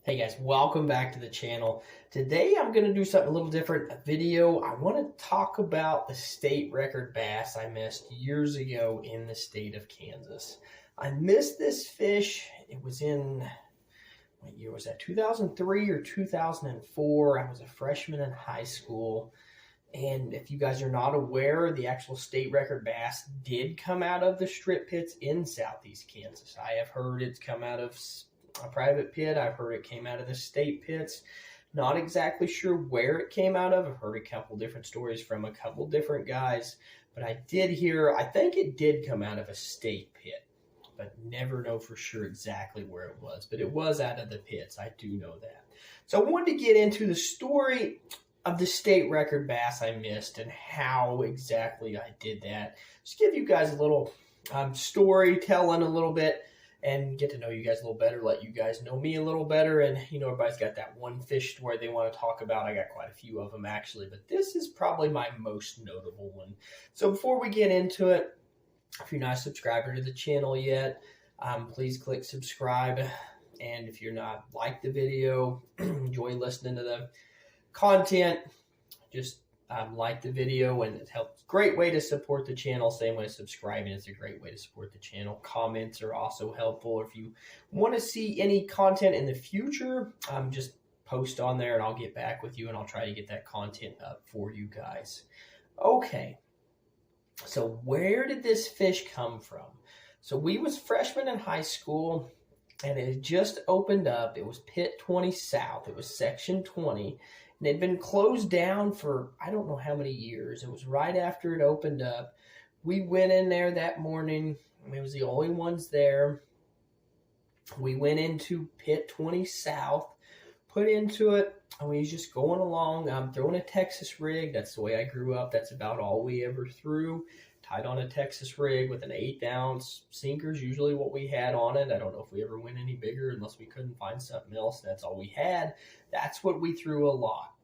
Hey guys, welcome back to the channel. Today I'm going to do something a little different, a video. I want to talk about the state record bass I missed years ago in the state of Kansas. I missed this fish. It was in, what year was that, 2003 or 2004. I was a freshman in high school. And if you guys are not aware, the actual state record bass did come out of the strip pits in southeast Kansas. I have heard it's come out of a private pit. I've heard it came out of the state pits. Not exactly sure where it came out of. I've heard a couple different stories from a couple different guys, but I did hear, I think it did come out of a state pit, but never know for sure exactly where it was, but it was out of the pits. I do know that. So I wanted to get into the story of the state record bass I missed and how exactly I did that. Just give you guys a little storytelling a little bit, and get to know you guys a little better, let you guys know me a little better. And, you know, everybody's got that one fish story they want to talk about. I got quite a few of them, actually, but this is probably my most notable one. So before we get into it, if you're not a subscriber to the channel yet, please click subscribe. And if you're not like the video, enjoy listening to the content, just like the video, and it helps. Great way to support the channel. Same way subscribing is a great way to support the channel. Comments are also helpful. If you want to see any content in the future, just post on there and I'll get back with you and I'll try to get that content up for you guys. Okay, so where did this fish come from? So we was freshmen in high school and it had just opened up. It was Pit 20 South. It was Section 20. And it had been closed down for I don't know how many years. It was right after it opened up. We went in there that morning. We was the only ones there. We went into Pit 20 South, put into it, and we was just going along. I'm throwing a Texas rig. That's the way I grew up. That's about all we ever threw. Tied on a Texas rig with an 1/8-ounce sinker is usually what we had on it. I don't know if we ever went any bigger unless we couldn't find something else. That's all we had. That's what we threw a lot.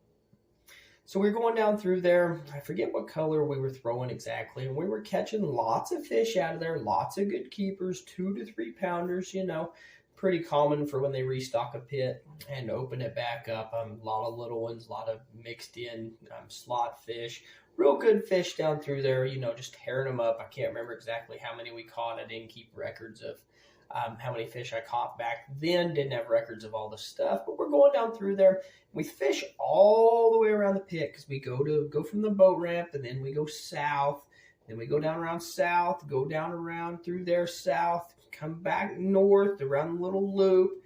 So we were going down through there. I forget what color we were throwing exactly. And we were catching lots of fish out of there. Lots of good keepers, 2 to 3 pounders, you know. Pretty common for when they restock a pit and open it back up. A lot of little ones, a lot of mixed in slot fish. Real good fish down through there, you know, just tearing them up. I can't remember exactly how many we caught. I didn't keep records of how many fish I caught back then. Didn't have records of all the stuff, but we're going down through there. We fish all the way around the pit because we go from the boat ramp and then we go south. Then we go down around south, go down around through there south, come back north around the little loop.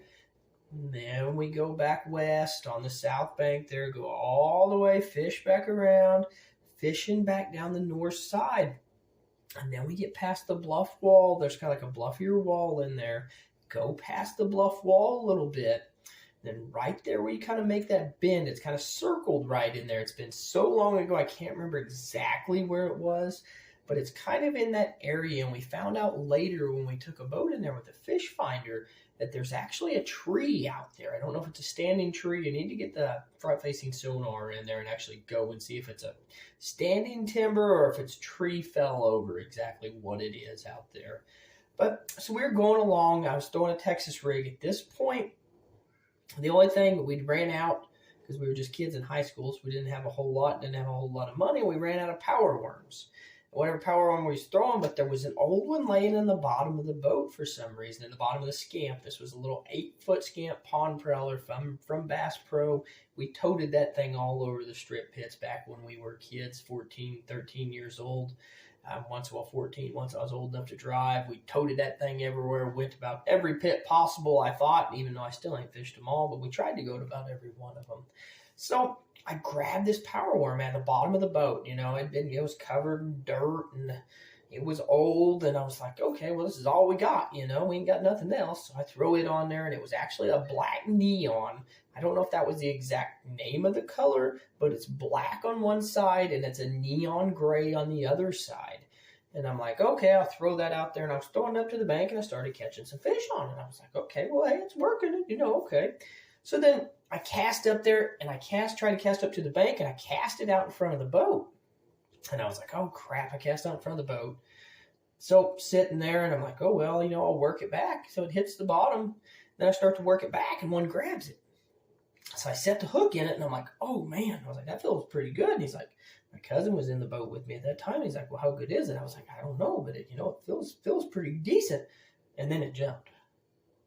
And then we go back west on the south bank there, go all the way, fish back around, fishing back down the north side. And then we get past the bluff wall. There's kind of like a bluffier wall in there. Go past the bluff wall a little bit. Then right there where you kind of make that bend, it's kind of circled right in there. It's been so long ago, I can't remember exactly where it was, but it's kind of in that area. And we found out later when we took a boat in there with a fish finder that there's actually a tree out there. I don't know if it's a standing tree. You need to get the front-facing sonar in there and actually go and see if it's a standing timber or if it's tree fell over, exactly what it is out there. But so we were going along. I was throwing a Texas rig. At this point, the only thing we'd ran out, because we were just kids in high school, so we didn't have a whole lot of money. We ran out of power worms. Whatever power worm we was throwing, but there was an old one laying in the bottom of the boat for some reason, in the bottom of the scamp. This was a little 8-foot scamp pond prowler from Bass Pro. We toted that thing all over the strip pits back when we were kids, 14, 13 years old. Once I was old enough to drive, we toted that thing everywhere, went to about every pit possible, I thought, even though I still ain't fished them all, but we tried to go to about every one of them. So I grabbed this power worm at the bottom of the boat. You know, it was covered in dirt and it was old. And I was like, okay, well, this is all we got. You know, we ain't got nothing else. So I throw it on there and it was actually a black neon. I don't know if that was the exact name of the color, but it's black on one side and it's a neon gray on the other side. And I'm like, okay, I'll throw that out there. And I was throwing it up to the bank and I started catching some fish on it. I was like, okay, well, hey, it's working. You know, okay. So then I cast up there and I tried to cast up to the bank and I cast it out in front of the boat. And I was like, oh crap, I cast out in front of the boat. So sitting there and I'm like, oh, well, you know, I'll work it back. So it hits the bottom. Then I start to work it back and one grabs it. So I set the hook in it, and I'm like, oh, man. I was like, that feels pretty good. And he's like, my cousin was in the boat with me at that time. He's like, well, how good is it? I was like, I don't know, but it feels pretty decent. And then it jumped.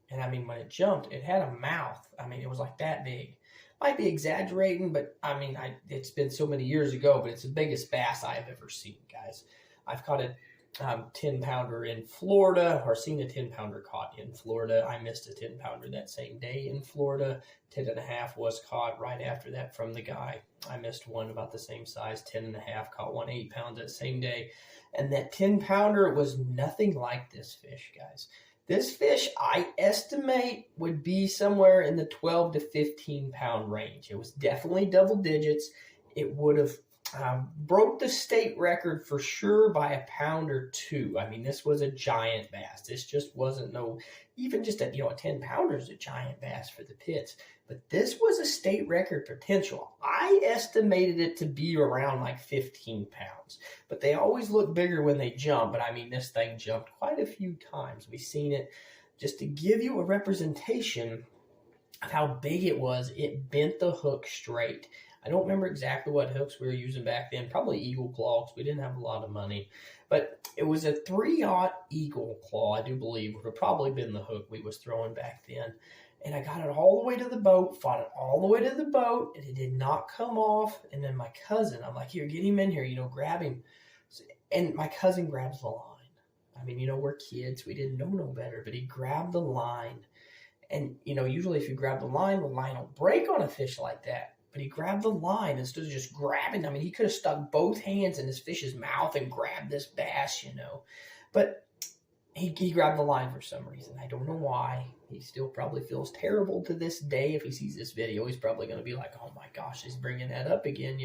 And I mean, when it jumped, it had a mouth. I mean, it was like that big. Might be exaggerating, but I mean, it's been so many years ago, but it's the biggest bass I've ever seen, guys. I've caught a 10-pounder in Florida, or seen a 10-pounder caught in Florida. I missed a 10-pounder that same day in Florida. 10.5 was caught right after that from the guy. I missed one about the same size, 10.5, caught one 8 pounds that same day. And that 10-pounder was nothing like this fish, guys. This fish, I estimate, would be somewhere in the 12 to 15 pound range. It was definitely double digits. It would have broke the state record for sure by a pound or two. I mean, this was a giant bass. This just wasn't even just a 10-pounder is a giant bass for the pits. But this was a state record potential. I estimated it to be around like 15 pounds. But they always look bigger when they jump. But I mean, this thing jumped quite a few times. We've seen it. Just to give you a representation of how big it was, it bent the hook straight. I don't remember exactly what hooks we were using back then. Probably Eagle Claws. We didn't have a lot of money. But it was a 3/0 Eagle Claw, I do believe. Would have probably been the hook we was throwing back then. And I got it all the way to the boat, fought it all the way to the boat, and it did not come off. And then my cousin, I'm like, here, get him in here, grab him. And my cousin grabs the line. I mean, we're kids. We didn't know no better. But he grabbed the line. And, usually if you grab the line will break on a fish like that. But he grabbed the line instead of just grabbing. I mean, he could have stuck both hands in this fish's mouth and grabbed this bass, But he grabbed the line for some reason. I don't know why. He still probably feels terrible to this day. If he sees this video, he's probably going to be like, oh my gosh, he's bringing that up again,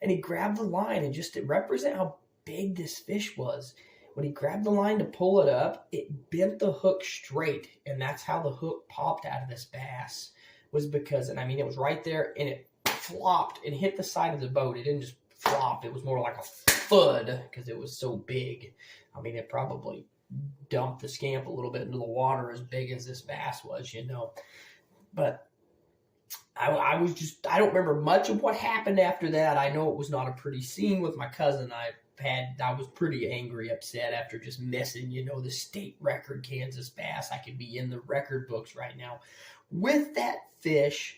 And he grabbed the line, and just to represent how big this fish was, when he grabbed the line to pull it up, it bent the hook straight. And that's how the hook popped out of this bass. Was because, and I mean, it was right there, and it flopped and hit the side of the boat. It didn't just flop. It was more like a thud because it was so big. I mean, it probably dumped the scamp a little bit into the water as big as this bass was, But I don't remember much of what happened after that. I know it was not a pretty scene with my cousin. I was pretty angry, upset after just missing, the state record Kansas bass. I could be in the record books right now with that fish,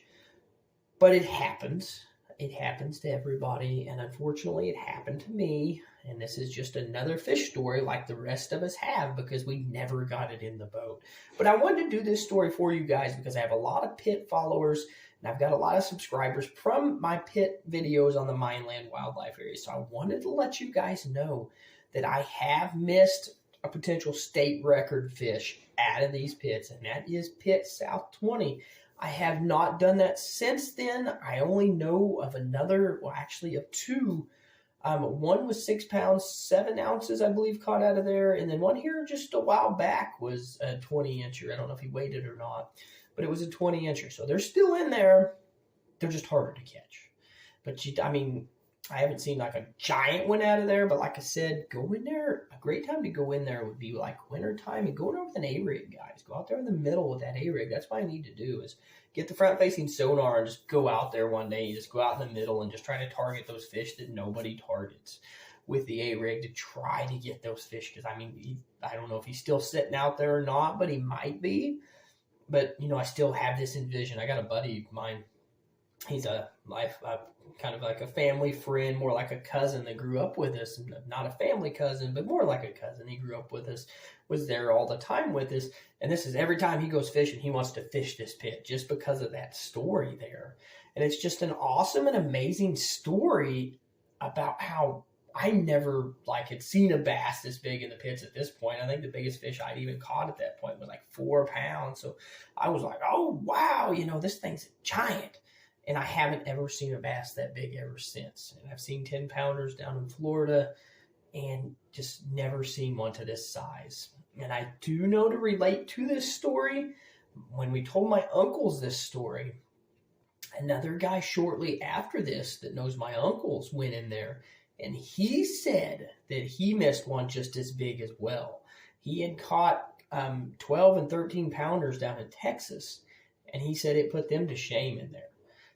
but it happens. It happens to everybody, and unfortunately it happened to me, and this is just another fish story like the rest of us have because we never got it in the boat. But I wanted to do this story for you guys because I have a lot of pit followers, and I've got a lot of subscribers from my pit videos on the Mineland Wildlife area, so I wanted to let you guys know that I have missed a potential state record fish out of these pits, and that is Pit South 20. I have not done that since then. I only know of another, well, actually of two. One was 6 pounds, 7 ounces, I believe, caught out of there. And then one here just a while back was a 20-incher. I don't know if he weighed it or not, but it was a 20-incher. So they're still in there. They're just harder to catch. But, I haven't seen like a giant one out of there, but like I said, go in there. A great time to go in there would be like winter time and go in there with an A-rig, guys. Go out there in the middle with that A-rig. That's what I need to do is get the front-facing sonar and just go out there one day. Just go out in the middle and just try to target those fish that nobody targets with the A-rig to try to get those fish. Because, I don't know if he's still sitting out there or not, but he might be. But, I still have this envision. I got a buddy of mine. He's kind of like a family friend, more like a cousin that grew up with us. Not a family cousin, but more like a cousin. He grew up with us, was there all the time with us. And this is every time he goes fishing, he wants to fish this pit just because of that story there. And it's just an awesome and amazing story about how I never had seen a bass this big in the pits at this point. I think the biggest fish I'd even caught at that point was like 4 pounds. So I was like, oh, wow, this thing's a giant. And I haven't ever seen a bass that big ever since. And I've seen 10-pounders down in Florida and just never seen one to this size. And I do know to relate to this story, when we told my uncles this story, another guy shortly after this that knows my uncles went in there. And he said that he missed one just as big as well. He had caught 12 and 13 pounders down in Texas. and he said it put them to shame in there.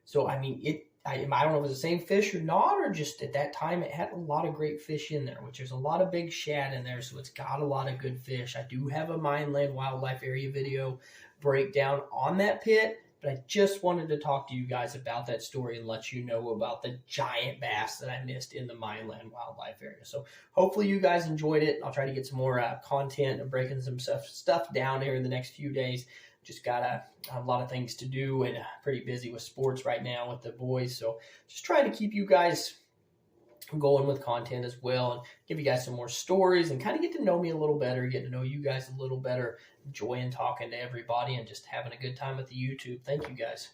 So, I mean, I don't know if it was the same fish or not, or just at that time it had a lot of great fish in there, which there's a lot of big shad in there, so it's got a lot of good fish. I do have a Mineland Wildlife Area video breakdown on that pit, but I just wanted to talk to you guys about that story and let you know about the giant bass that I missed in the Mineland Wildlife Area. So hopefully you guys enjoyed it. I'll try to get some more content and breaking some stuff down here in the next few days. Just got a lot of things to do and pretty busy with sports right now with the boys. So just trying to keep you guys going with content as well and give you guys some more stories and kind of get to know me a little better, get to know you guys a little better, enjoying talking to everybody and just having a good time with the YouTube. Thank you guys.